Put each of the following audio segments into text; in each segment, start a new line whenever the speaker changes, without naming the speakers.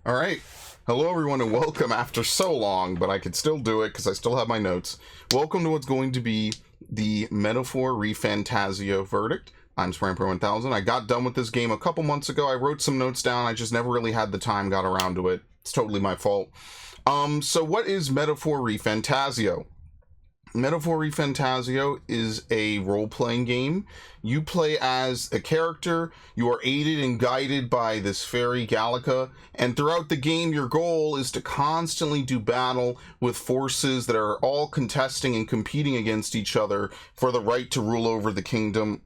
All right. Hello, everyone, and welcome after so long, but I could still do it because I still have my notes. Welcome to what's going to be the Metaphor Refantazio verdict. I'm SNP1K's. I got done with this game a couple months ago. I wrote some notes down. I just never really had the time, got around to it. It's totally my fault. So what is Metaphor Refantazio? Metaphor Refantazio is a role-playing game. You play as a character, you are aided and guided by this fairy Gallica, and throughout the game your goal is to constantly do battle with forces that are all contesting and competing against each other for the right to rule over the kingdom.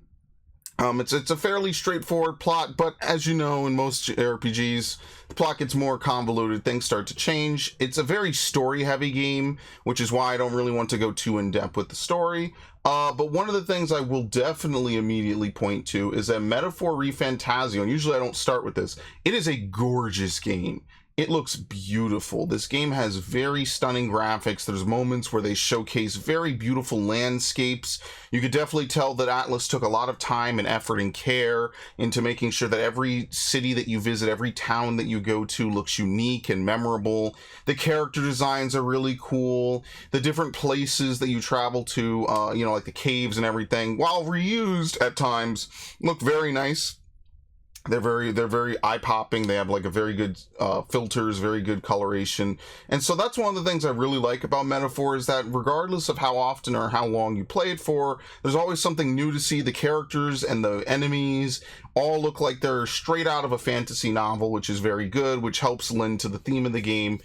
It's a fairly straightforward plot, but as you know, in most RPGs, the plot gets more convoluted, things start to change. It's a very story-heavy game, which is why I don't really want to go too in-depth with the story. But one of the things I will definitely immediately point to is that Metaphor Refantazio, and usually I don't start with this, it is a gorgeous game. It looks beautiful. This game has very stunning graphics. There's moments where they showcase very beautiful landscapes. You could definitely tell that Atlas took a lot of time and effort and care into making sure that every city that you visit, every town that you go to looks unique and memorable. The character designs are really cool. The different places that you travel to, like the caves and everything, while reused at times, look very nice. They're very eye-popping. They have like a very good filters, very good coloration. And so that's one of the things I really like about Metaphor, is that regardless of how often or how long you play it for, there's always something new to see. The characters and the enemies all look like they're straight out of a fantasy novel, which is very good, which helps lend to the theme of the game.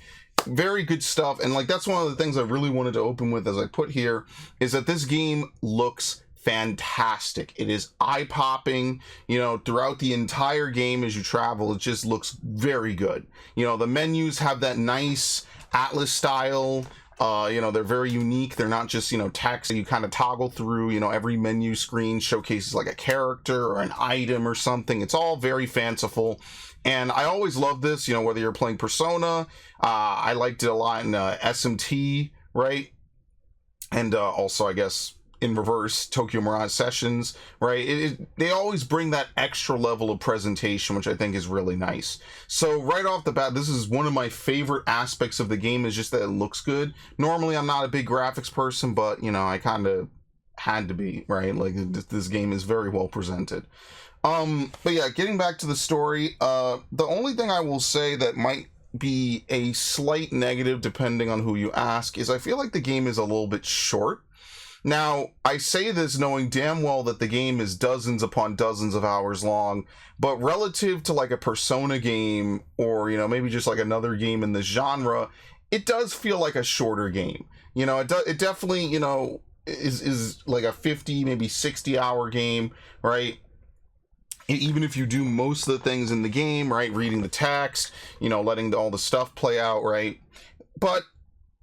Very good stuff. And like, that's one of the things I really wanted to open with, as I put here, is that this game looks fantastic. It is eye-popping, throughout the entire game as you travel. It just looks very good. The menus have that nice Atlas style. They're very unique. They're not just, text that you kind of toggle through. Every menu screen showcases like a character or an item or something. It's all very fanciful. And I always love this, whether you're playing Persona. I liked it a lot in SMT, right? And also, I guess, in reverse, Tokyo Mirage Sessions, right? They always bring that extra level of presentation, which I think is really nice. So right off the bat, this is one of my favorite aspects of the game, is just that it looks good. Normally, I'm not a big graphics person, but, I kind of had to be, right? Like, this game is very well presented. But yeah, getting back to the story, the only thing I will say that might be a slight negative, depending on who you ask, is I feel like the game is a little bit short. Now, I say this knowing damn well that the game is dozens upon dozens of hours long, but relative to like a Persona game, or, maybe just like another game in this genre, it does feel like a shorter game. It definitely, is like a 50, maybe 60-hour game, right? Even if you do most of the things in the game, right? Reading the text, letting all the stuff play out, right? But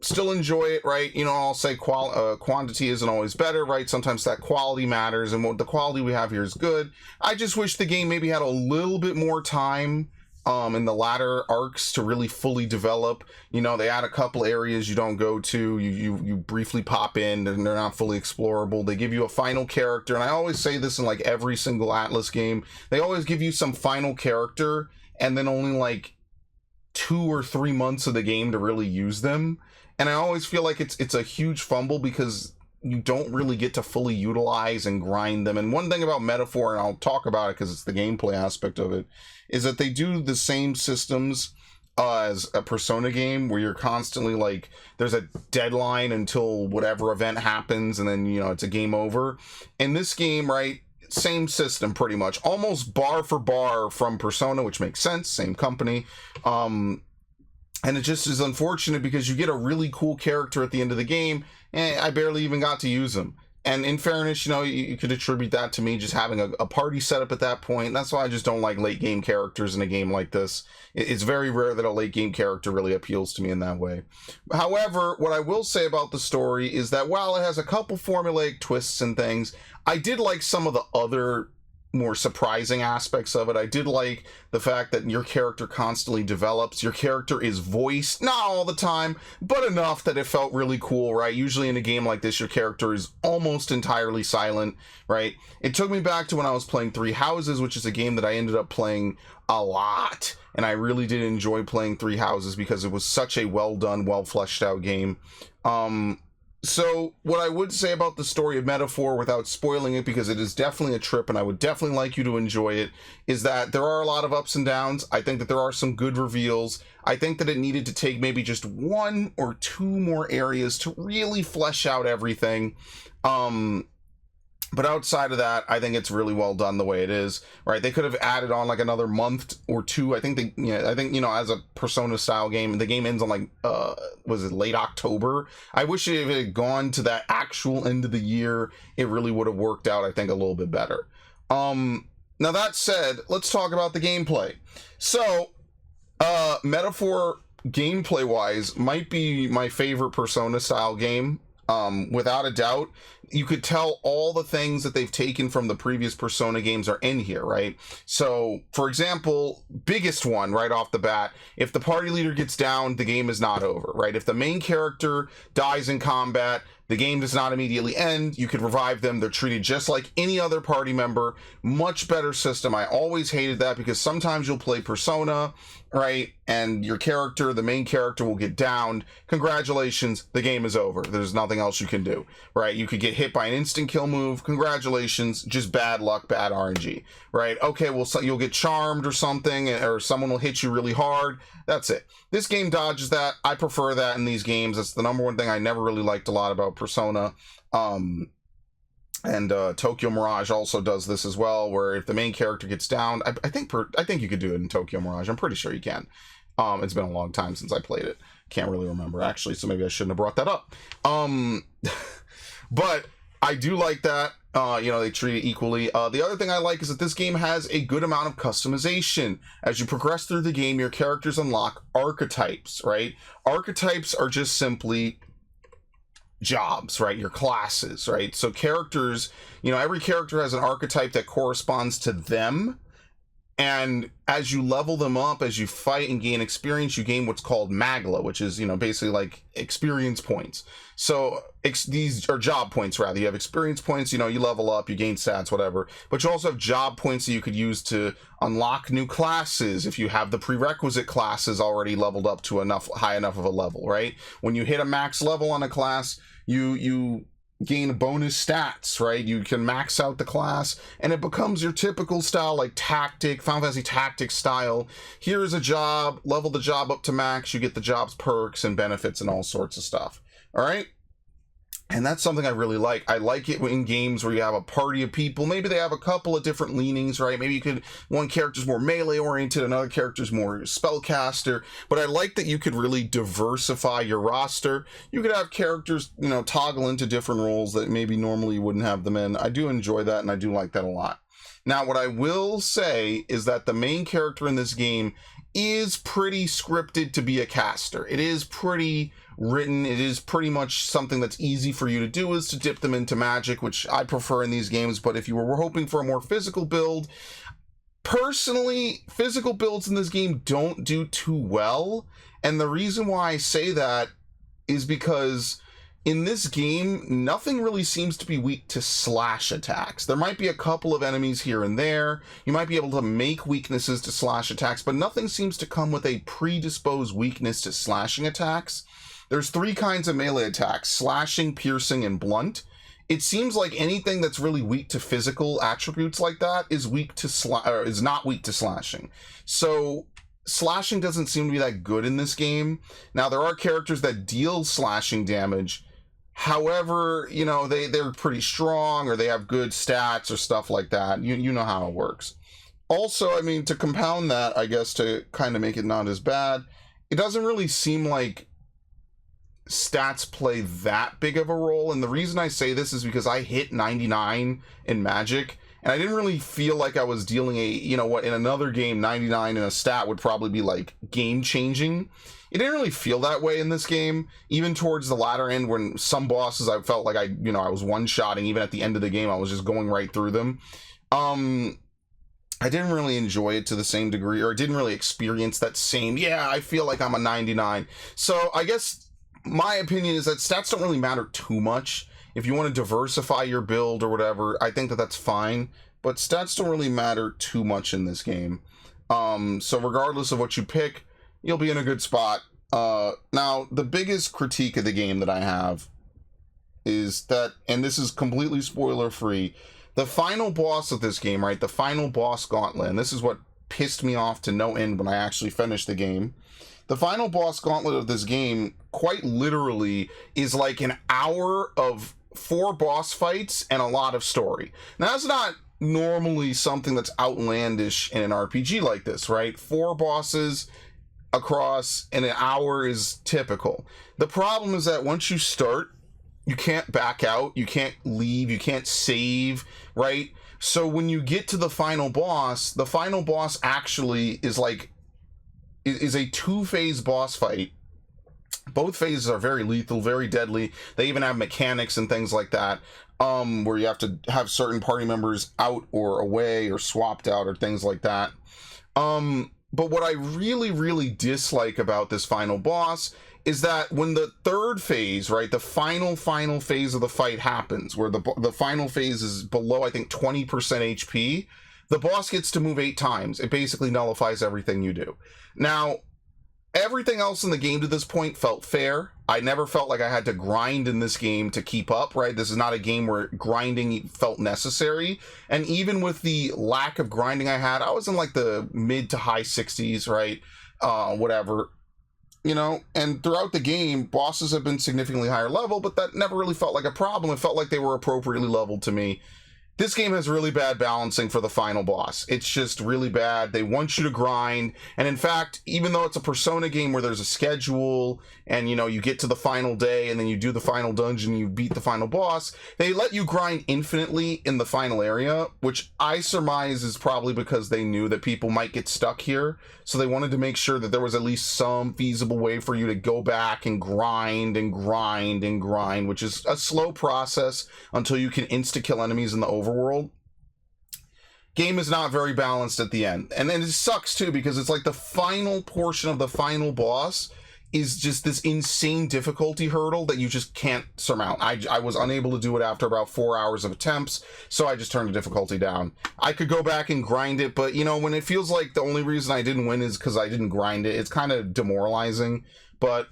still enjoy it, right? I'll say quantity isn't always better, right? Sometimes that quality matters, and what the quality we have here is good. I just wish the game maybe had a little bit more time in the latter arcs to really fully develop. They add a couple areas you don't go to, you briefly pop in, and they're not fully explorable. They give you a final character, and I always say this in like every single Atlas game, they always give you some final character, and then only like 2 or 3 months of the game to really use them. And I always feel like it's a huge fumble, because you don't really get to fully utilize and grind them. And one thing about Metaphor, and I'll talk about it because it's the gameplay aspect of it, is that they do the same systems as a Persona game, where you're constantly like, there's a deadline until whatever event happens, and then, it's a game over. In this game, right, same system pretty much, almost bar for bar from Persona, which makes sense, same company. And it just is unfortunate, because you get a really cool character at the end of the game, and I barely even got to use him. And in fairness, you could attribute that to me just having a party set up at that point. That's why I just don't like late game characters in a game like this. It's very rare that a late game character really appeals to me in that way. However, what I will say about the story is that while it has a couple formulaic twists and things, I did like some of the other more surprising aspects of it. I did like the fact that your character constantly develops. Your character is voiced, not all the time, but enough that it felt really cool, right? Usually in a game like this, your character is almost entirely silent, right? It took me back to when I was playing Three Houses, which is a game that I ended up playing a lot, and I really did enjoy playing Three Houses because it was such a well done, well fleshed out game. So what I would say about the story of Metaphor, without spoiling it, because it is definitely a trip and I would definitely like you to enjoy it, is that there are a lot of ups and downs. I think that there are some good reveals. I think that it needed to take maybe just 1 or 2 more areas to really flesh out everything. But outside of that, I think it's really well done the way it is, right? They could have added on like another month or 2. I think as a Persona style game, the game ends on like, was it late October? I wish if it had gone to that actual end of the year, it really would have worked out, I think, a little bit better. Now that said, let's talk about the gameplay. So, Metaphor gameplay wise might be my favorite Persona style game. Without a doubt. You could tell all the things that they've taken from the previous Persona games are in here, right? So, for example, biggest one right off the bat, if the party leader gets down, the game is not over, right? If the main character dies in combat, the game does not immediately end. You can revive them. They're treated just like any other party member. Much better system. I always hated that because sometimes you'll play Persona, right? And your character, the main character, will get downed. Congratulations, the game is over. There's nothing else you can do, right? You could get hit by an instant kill move. Congratulations, just bad luck, bad RNG, right? Okay, well, so you'll get charmed or something, or someone will hit you really hard. That's it. This game dodges that. I prefer that in these games. That's the number one thing I never really liked a lot about Persona. And Tokyo Mirage also does this as well, where if the main character gets down, I think you could do it in Tokyo Mirage. I'm pretty sure you can. It's been a long time since I played it. Can't really remember, actually, so maybe I shouldn't have brought that up. But I do like that. They treat it equally. The other thing I like is that this game has a good amount of customization. As you progress through the game, your characters unlock archetypes, right? Archetypes are just simply jobs, right? Your classes, right? So characters, every character has an archetype that corresponds to them. And as you level them up, as you fight and gain experience, you gain what's called magla, which is, basically like experience points. So these are job points, rather. You have experience points, you level up, you gain stats, whatever. But you also have job points that you could use to unlock new classes if you have the prerequisite classes already leveled up to high enough of a level, right? When you hit a max level on a class, you gain bonus stats, right? You can max out the class and it becomes your typical style, like Final Fantasy Tactics style. Here's a job, level the job up to max, you get the job's perks and benefits and all sorts of stuff. All right? And that's something I really like. I like it in games where you have a party of people. Maybe they have a couple of different leanings, right? Maybe one character's more melee oriented, another character's more spellcaster. But I like that you could really diversify your roster. You could have characters, toggle into different roles that maybe normally you wouldn't have them in. I do enjoy that, and I do like that a lot. Now, what I will say is that the main character in this game is pretty scripted to be a caster. It is pretty written. It is pretty much something that's easy for you to do, is to dip them into magic, which I prefer in these games. But if you were hoping for a more physical build, personally, physical builds in this game don't do too well. And the reason why I say that is because in this game, nothing really seems to be weak to slash attacks. There might be a couple of enemies here and there. You might be able to make weaknesses to slash attacks, but nothing seems to come with a predisposed weakness to slashing attacks. There's 3 kinds of melee attacks: slashing, piercing, and blunt. It seems like anything that's really weak to physical attributes like that is not weak to slashing. So slashing doesn't seem to be that good in this game. Now, there are characters that deal slashing damage. However, they're pretty strong, or they have good stats or stuff like that. You know how it works. Also, to compound that, I guess, to kind of make it not as bad, it doesn't really seem like stats play that big of a role. And the reason I say this is because I hit 99 in Magic, and I didn't really feel like I was dealing in another game, 99 in a stat would probably be like game changing. It didn't really feel that way in this game. Even towards the latter end, when some bosses I felt like I was one-shotting, even at the end of the game, I was just going right through them. I didn't really enjoy it to the same degree, or didn't really experience that same, yeah, I feel like I'm a 99. So I guess my opinion is that stats don't really matter too much. If you want to diversify your build or whatever, I think that that's fine, but stats don't really matter too much in this game. So regardless of what you pick, you'll be in a good spot. Now, the biggest critique of the game that I have is that, and this is completely spoiler free, the final boss of this game, right? The final boss gauntlet, and this is what pissed me off to no end when I actually finished the game. The final boss gauntlet of this game, quite literally, is like an hour of 4 boss fights and a lot of story. Now, that's not normally something that's outlandish in an RPG like this, right? 4 bosses across in an hour is typical. The problem is that once you start, you can't back out, you can't leave, you can't save, right? So when you get to the final boss actually is like, is a 2-phase boss fight. Both phases are very lethal, very deadly. They even have mechanics and things like that, where you have to have certain party members out or away or swapped out or things like that. But what I really, really dislike about this final boss is that when the 3rd phase, right, the final phase of the fight happens, where the final phase is below, I think, 20% HP, the boss gets to move 8 times. It basically nullifies everything you do. Now, everything else in the game to this point felt fair. I never felt like I had to grind in this game to keep up, right? This is not a game where grinding felt necessary. And even with the lack of grinding I had, I was in like the mid to high 60s, right? Whatever. You know, and throughout the game, bosses have been significantly higher level, but that never really felt like a problem. It felt like they were appropriately leveled to me. This game has really bad balancing for the final boss. It's just really bad. They want you to grind. And in fact, even though it's a Persona game where there's a schedule and, you know, you get to the final day and then you do the final dungeon, you beat the final boss, they let you grind infinitely in the final area, which I surmise is probably because they knew that people might get stuck here. So they wanted to make sure that there was at least some feasible way for you to go back and grind and grind and grind, which is a slow process until you can insta-kill enemies in the overworld. Game is not very balanced at the end. And then it sucks too, because it's like the final portion of the final boss is just this insane difficulty hurdle that you just can't surmount. I was unable to do it after about 4 hours of attempts, so I just turned the difficulty down. I could go back and grind it, but you know, when it feels like the only reason I didn't win is because I didn't grind it, it's kind of demoralizing. But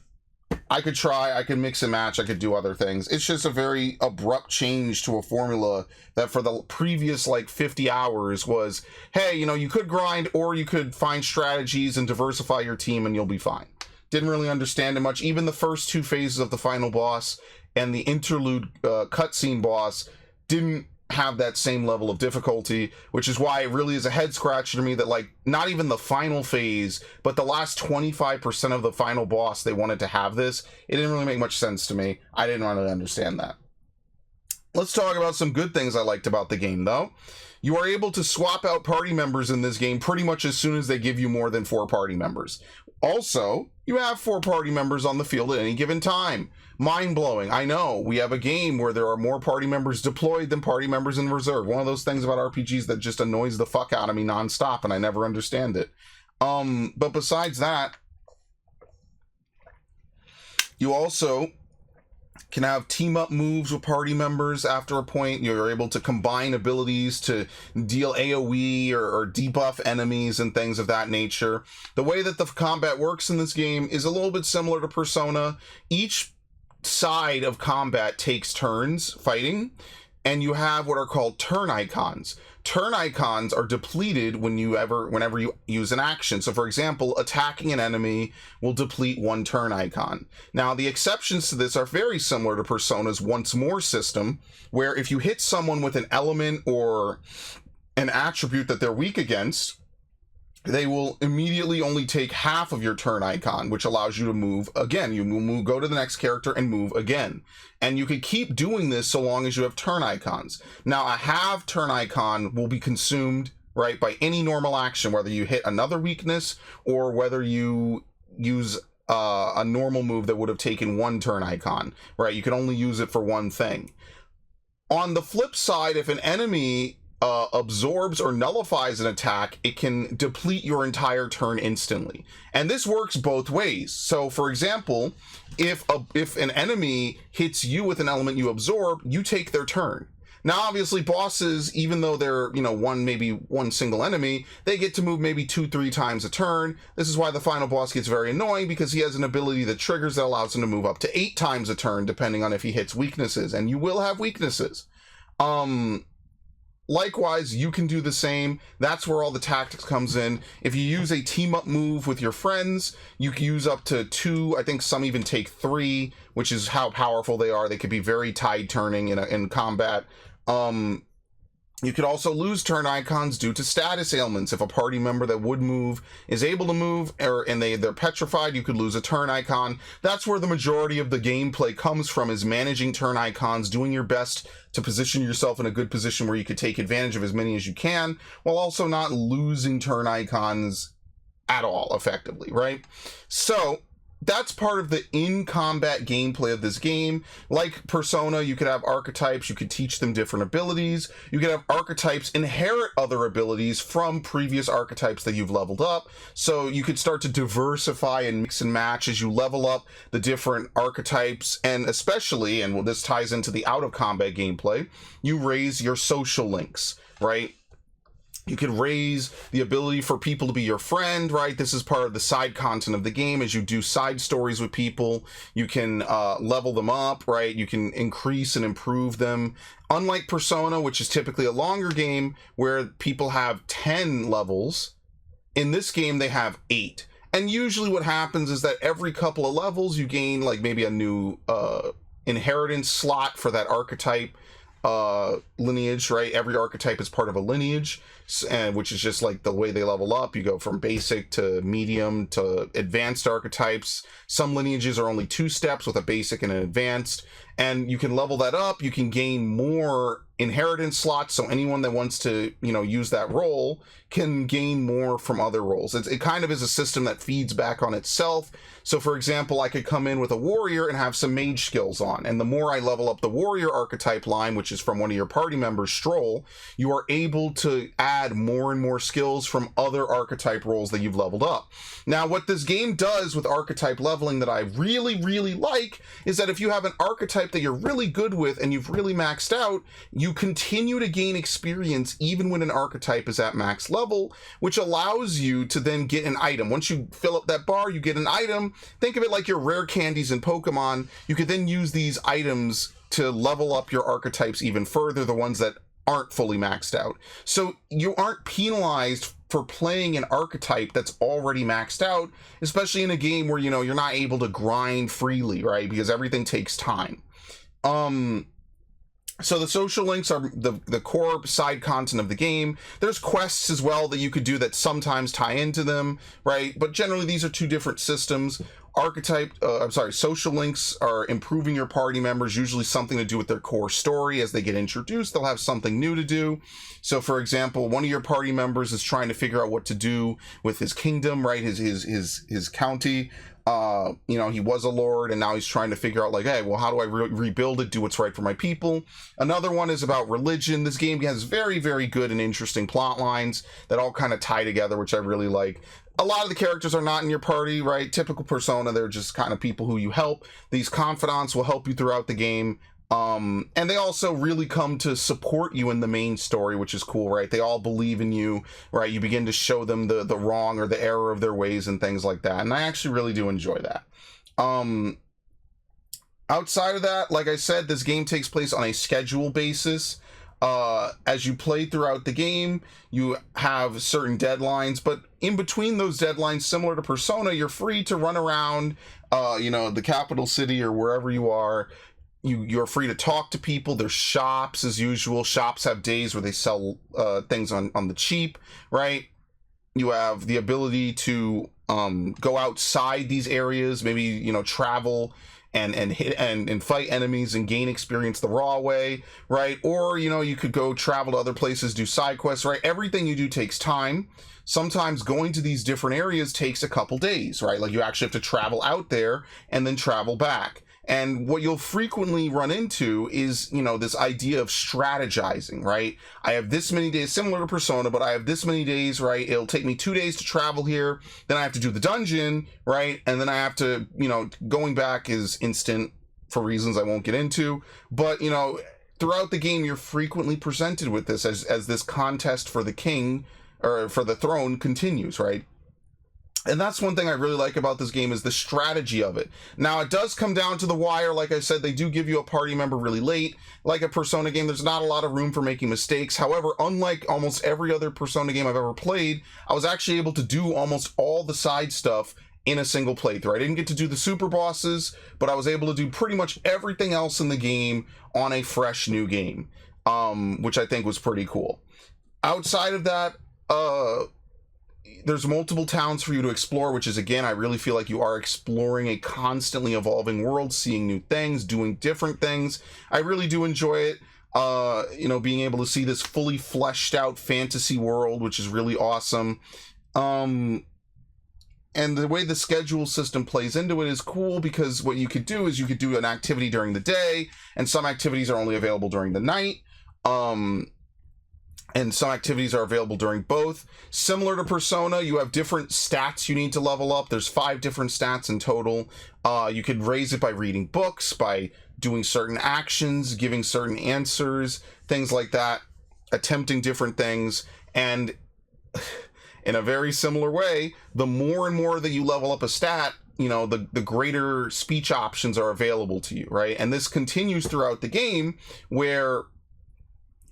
I could try, I could mix and match, I could do other things. It's just a very abrupt change to a formula that for the previous like 50 hours was, hey, you know, you could grind or you could find strategies and diversify your team and you'll be fine. Didn't really understand it much. Even the first 2 phases of the final boss and the interlude cutscene boss didn't have that same level of difficulty, which is why it really is a head scratcher to me that, like, not even the final phase, but the last 25% of the final boss, they wanted to have this. It didn't really make much sense to me. I didn't really understand that. Let's talk about some good things I liked about the game, though. You are able to swap out party members in this game pretty much as soon as they give you more than 4 party members. Also, you have 4 party members on the field at any given time. Mind-blowing. I know, we have a game where there are more party members deployed than party members in reserve. One of those things about RPGs that just annoys the fuck out of me nonstop, and I never understand it. But besides that, you also can have team-up moves with party members after a point. You're able to combine abilities to deal AoE or debuff enemies and things of that nature. The way that the combat works in this game is a little bit similar to Persona. Each side of combat takes turns fighting, and you have what are called turn icons. Turn icons are depleted whenever you use an action. So for example, attacking an enemy will deplete 1 turn icon. Now the exceptions to this are very similar to Persona's once more system, where if you hit someone with an element or an attribute that they're weak against, they will immediately only take half of your turn icon, which allows you to move again. You will go to the next character and move again. And you can keep doing this so long as you have turn icons. Now, a half turn icon will be consumed, right, by any normal action, whether you hit another weakness or whether you use a normal move that would have taken 1 turn icon, right? You can only use it for one thing. On the flip side, if an enemy absorbs or nullifies an attack, it can deplete your entire turn instantly. And this works both ways. So for example, if an enemy hits you with an element you absorb, you take their turn. Now, obviously, bosses, even though they're, maybe one single enemy, they get to move maybe 2-3 times a turn. This is why the final boss gets very annoying, because he has an ability that triggers that allows him to move up to 8 times a turn, depending on if he hits weaknesses, and you will have weaknesses. Likewise, you can do the same. That's where all the tactics comes in. If you use a team-up move with your friends, you can use up to 2. I think some even take 3, which is how powerful they are. They could be very tide-turning in combat. You could also lose turn icons due to status ailments. If a party member that would move is able to move, and they're petrified, you could lose a turn icon. That's where the majority of the gameplay comes from, is managing turn icons, doing your best to position yourself in a good position where you could take advantage of as many as you can, while also not losing turn icons at all, effectively, right? So that's part of the in-combat gameplay of this game. Like Persona, you could have archetypes, you could teach them different abilities, you could have archetypes inherit other abilities from previous archetypes that you've leveled up, so you could start to diversify and mix and match as you level up the different archetypes, and especially, and this ties into the out-of-combat gameplay, you raise your social links, right? You could raise the ability for people to be your friend, right? This is part of the side content of the game. As you do side stories with people, you can level them up, right? You can increase and improve them. Unlike Persona, which is typically a longer game where people have 10 levels, in this game they have 8. And usually what happens is that every couple of levels you gain like maybe a new inheritance slot for that archetype lineage, right? Every archetype is part of a lineage, and which is just like the way they level up. You go from basic to medium to advanced archetypes. Some lineages are only 2 steps with a basic and an advanced, and you can level that up. You can gain more inheritance slots, so anyone that wants to use that role can gain more from other roles. It kind of is a system that feeds back on itself. So for example, I could come in with a warrior and have some mage skills on, and the more I level up the warrior archetype line, which is from one of your party members, Stroll, you are able to add more and more skills from other archetype roles that you've leveled up. Now, what this game does with archetype leveling that I really, really like is that if you have an archetype that you're really good with and you've really maxed out, you continue to gain experience even when an archetype is at max level, which allows you to then get an item. Once you fill up that bar, you get an item. Think of it like your rare candies in Pokemon. You could then use these items to level up your archetypes even further, the ones that aren't fully maxed out. So you aren't penalized for playing an archetype that's already maxed out, especially in a game where you're not able to grind freely, right? Because everything takes time. So the social links are the core side content of the game. There's quests as well that you could do that sometimes tie into them, right? But generally these are 2 different systems. Social links are improving your party members, usually something to do with their core story. As they get introduced, they'll have something new to do. So for example, one of your party members is trying to figure out what to do with his kingdom, right? His county. He was a lord and now he's trying to figure out like, hey, well, how do I rebuild it, do what's right for my people? Another one is about religion. This game has very, very good and interesting plot lines that all kind of tie together, which I really like. A lot of the characters are not in your party, right? Typical Persona, they're just kind of people who you help. These confidants will help you throughout the game. And they also really come to support you in the main story, which is cool, right? They all believe in you, right? You begin to show them the wrong or the error of their ways and things like that. And I actually really do enjoy that. Outside of that, like I said, this game takes place on a schedule basis. As you play throughout the game, you have certain deadlines, but in between those deadlines, similar to Persona, you're free to run around, the capital city or wherever you are. You're free to talk to people. There's shops as usual. Shops have days where they sell things on the cheap, right? You have the ability to go outside these areas, maybe travel and hit and fight enemies and gain experience the raw way, right? Or you could go travel to other places, do side quests, right? Everything you do takes time. Sometimes going to these different areas takes a couple days, right? Like you actually have to travel out there and then travel back. And what you'll frequently run into is, you know, this idea of strategizing, right? I have this many days, similar to Persona, but I have this many days, right? It'll take me 2 days to travel here. Then I have to do the dungeon, right? And then I have to, you know, going back is instant for reasons I won't get into. But, you know, throughout the game, you're frequently presented with this as this contest for the king, or for the throne, continues, right? And that's one thing I really like about this game, is the strategy of it. Now, it does come down to the wire. Like I said, they do give you a party member really late. Like a Persona game, there's not a lot of room for making mistakes. However, unlike almost every other Persona game I've ever played, I was actually able to do almost all the side stuff in a single playthrough. I didn't get to do the super bosses, but I was able to do pretty much everything else in the game on a fresh new game, which I think was pretty cool. Outside of that, there's multiple towns for you to explore, which is, again, I really feel like you are exploring a constantly evolving world, seeing new things, doing different things. I really do enjoy it. You know, being able to see this fully fleshed out fantasy world, which is really awesome. And the way the schedule system plays into it is cool, because what you could do is you could do an activity during the day, and some activities are only available during the night. And some activities are available during both. Similar to Persona, you have different stats you need to level up. There's 5 different stats in total. You could raise it by reading books, by doing certain actions, giving certain answers, things like that, attempting different things. And in a very similar way, the more and more that you level up a stat, you know, the greater speech options are available to you, right? And this continues throughout the game, where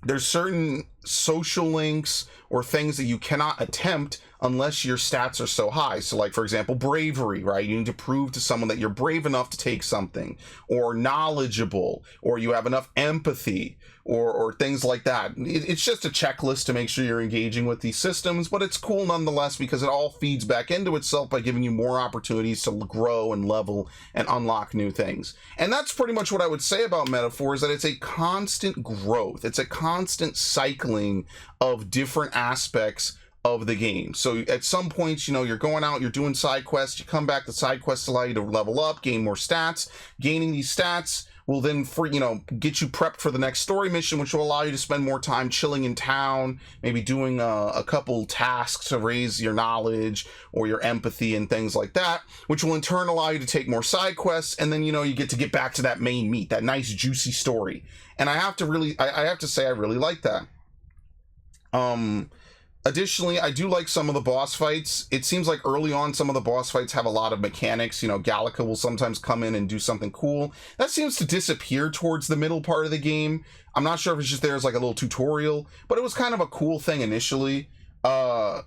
there's certain social links or things that you cannot attempt unless your stats are so high. So, like, for example, bravery, right? You need to prove to someone that you're brave enough to take something, or knowledgeable, or you have enough empathy, or things like that. It's just a checklist to make sure you're engaging with these systems, but it's cool nonetheless, because it all feeds back into itself by giving you more opportunities to grow and level and unlock new things. And that's pretty much what I would say about Metaphor, is that it's a constant growth. It's a constant cycling of different aspects of the game. So at some points, you know, you're going out, you're doing side quests, you come back, the side quests allow you to level up, gain more stats. Gaining these stats will then, get you prepped for the next story mission, which will allow you to spend more time chilling in town, maybe doing a couple tasks to raise your knowledge or your empathy and things like that, which will in turn allow you to take more side quests, and then, you know, you get to get back to that main meat, that nice juicy story. And I have to say I really like that. Additionally, I do like some of the boss fights. It seems like early on, some of the boss fights have a lot of mechanics. You know, Gallica will sometimes come in and do something cool. That seems to disappear towards the middle part of the game. I'm not sure if it's just there as like a little tutorial, but it was kind of a cool thing initially. Outside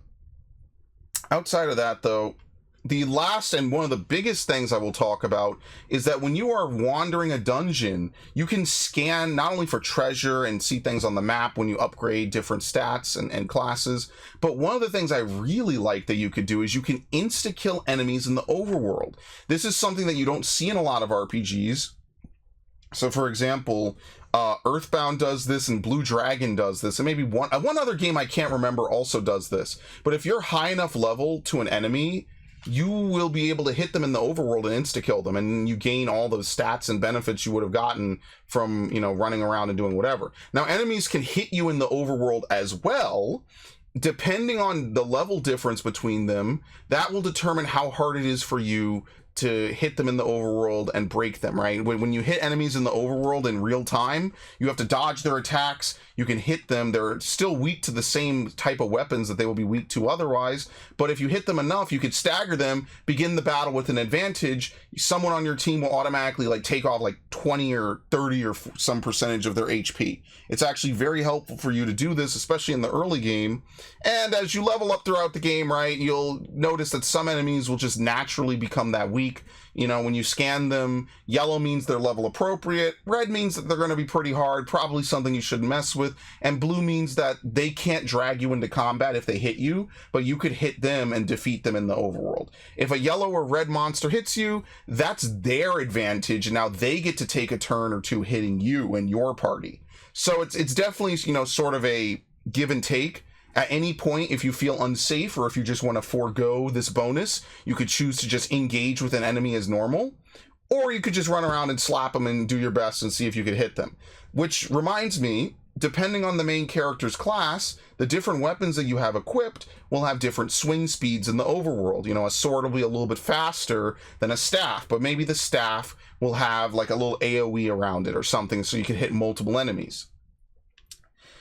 of that, though, the last and one of the biggest things I will talk about is that when you are wandering a dungeon, you can scan not only for treasure and see things on the map when you upgrade different stats and classes, but one of the things I really like that you could do is you can insta-kill enemies in the overworld. This is something that you don't see in a lot of RPGs. So, for example, Earthbound does this, and Blue Dragon does this, and maybe one other game I can't remember also does this. But if you're high enough level to an enemy, you will be able to hit them in the overworld and insta-kill them, and you gain all those stats and benefits you would have gotten from, you know, running around and doing whatever. Now, enemies can hit you in the overworld as well. Depending on the level difference between them, that will determine how hard it is for you to hit them in the overworld and break them, right? When you hit enemies in the overworld in real time, you have to dodge their attacks. You can hit them. They're still weak to the same type of weapons that they will be weak to otherwise. But if you hit them enough, you could stagger them, begin the battle with an advantage. Someone on your team will automatically take off 20 or 30 or some percentage of their HP. It's actually very helpful for you to do this, especially in the early game. And as you level up throughout the game, right, you'll notice that some enemies will just naturally become that weak. You know, when you scan them, yellow means they're level appropriate, red means that they're going to be pretty hard, probably something you shouldn't mess with, and blue means that they can't drag you into combat if they hit you, but you could hit them and defeat them in the overworld. If a yellow or red monster hits you, that's their advantage, and now they get to take a turn or two hitting you and your party. So it's definitely, you know, sort of a give and take. At any point, if you feel unsafe or if you just want to forego this bonus, you could choose to just engage with an enemy as normal. or you could just run around and slap them and do your best and see if you could hit them. Which reminds me, depending on the main character's class, the different weapons that you have equipped will have different swing speeds in the overworld. You know, a sword will be a little bit faster than a staff, but maybe the staff will have like a little AoE around it or something so you can hit multiple enemies.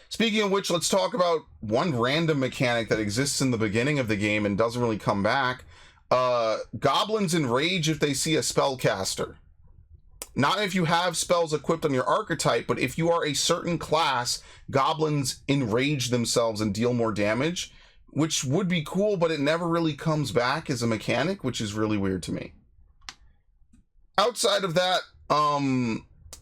Speaking of which, let's talk about one random mechanic that exists in the beginning of the game and doesn't really come back. Goblins enrage if they see a spellcaster. Not if you have spells equipped on your archetype, but if you are a certain class, goblins enrage themselves and deal more damage, which would be cool, but it never really comes back as a mechanic, which is really weird to me. Outside of that,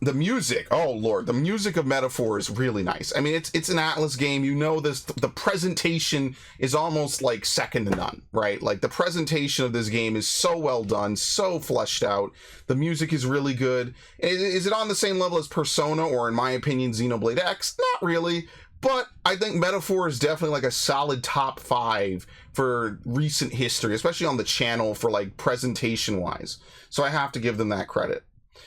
the music, oh lord, the music of Metaphor is really nice. I mean, it's an Atlas game, you know this, the presentation is almost like second to none, right? Like the presentation of this game is so well done, so fleshed out. The music is really good. Is it on the same level as Persona or, in my opinion, Xenoblade X? Not really, but I think Metaphor is definitely like a solid top 5 for recent history, especially on the channel for like presentation wise. So I have to give them that credit.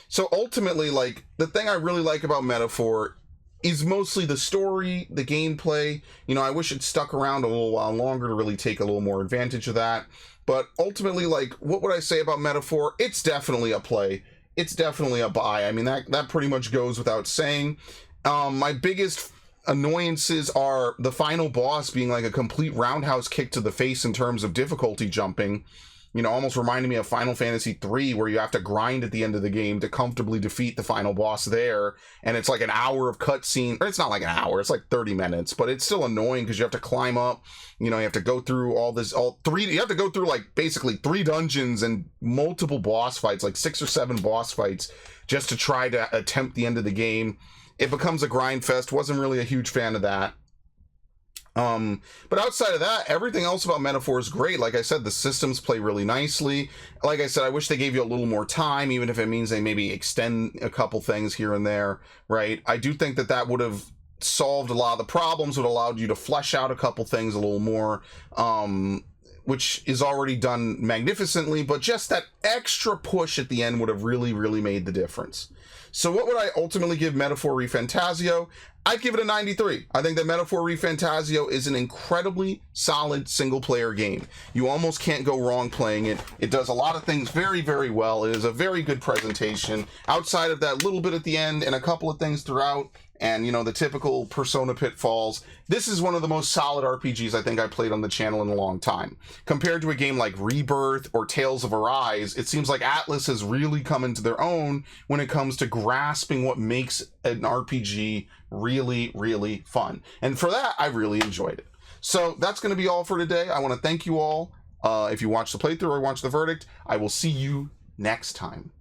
So ultimately, like, the thing I really like about Metaphor is mostly the story, the gameplay. You know, I wish it stuck around a little while longer to really take a little more advantage of that. But ultimately, like, what would I say about Metaphor? It's definitely a play. It's definitely a buy. I mean, that pretty much goes without saying. My biggest annoyances are the final boss being like a complete roundhouse kick to the face in terms of difficulty jumping. You know, almost reminded me of Final Fantasy III, where you have to grind at the end of the game to comfortably defeat the final boss there, and it's like an hour of cutscene, or it's not like an hour, it's like 30 minutes, but it's still annoying because you have to climb up, you know, you have to go through you have to go through like basically 3 dungeons and multiple boss fights, like 6 or 7 boss fights, just to try to attempt the end of the game. It becomes a grind fest. Wasn't really a huge fan of that. But outside of that, everything else about Metaphor is great. Like I said, the systems play really nicely. Like I said, I wish they gave you a little more time, even if it means they maybe extend a couple things here and there, right? I do think that that would have solved a lot of the problems, would have allowed you to flesh out a couple things a little more, which is already done magnificently, but just that extra push at the end would have really, really made the difference. So what would I ultimately give Metaphor Refantazio? I'd give it a 93. I think that Metaphor Refantazio is an incredibly solid single-player game. You almost can't go wrong playing it. It does a lot of things very, very well. It is a very good presentation. Outside of that little bit at the end and a couple of things throughout, and, you know, the typical Persona pitfalls, this is one of the most solid RPGs I think I played on the channel in a long time. Compared to a game like Rebirth or Tales of Arise, it seems like Atlas has really come into their own when it comes to grasping what makes an RPG really, really fun. And for that, I really enjoyed it. So that's going to be all for today. I want to thank you all. If you watched the playthrough or watched the verdict, I will see you next time.